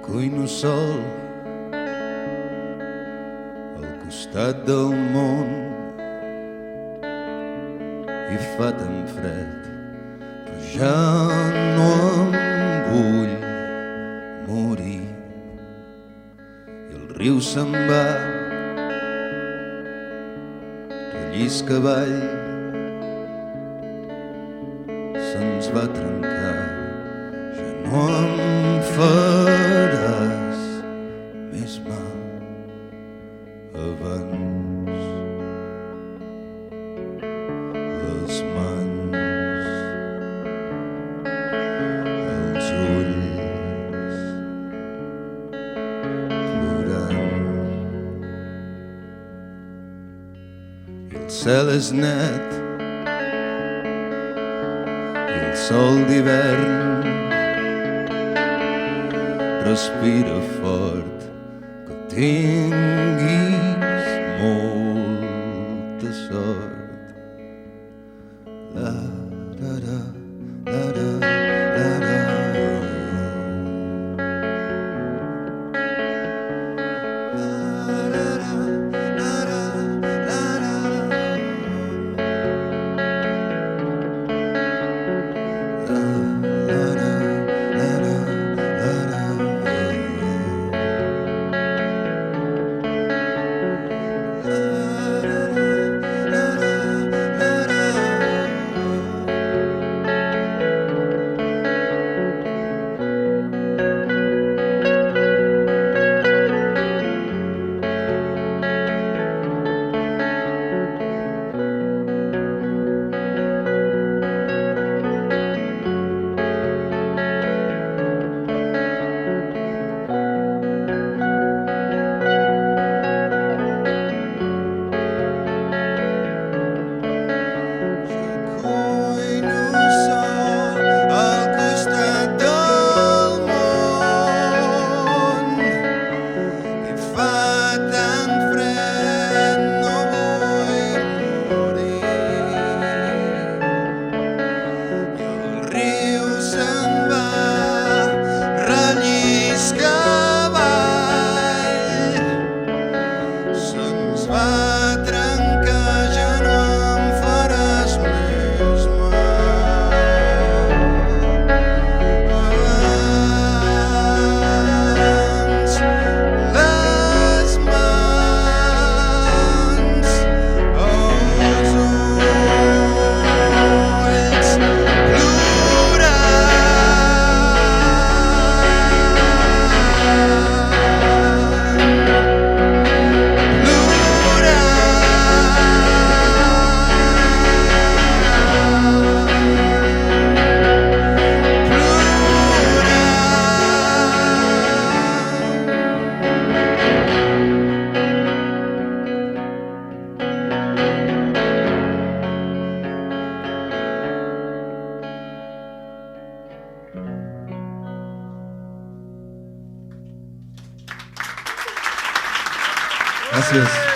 cuino sol al costat del món i fa tan fred, però ja no em vull morir. I el riu se'n va, rellisca avall, se'ns va trencar. Ja no em faràs més mal abans. Les mans, els ulls plorant, i el cel és net i el sol d'hivern respira fort. Que tinguis molta sort. La, la, la, la, la, la, la. Gràcies.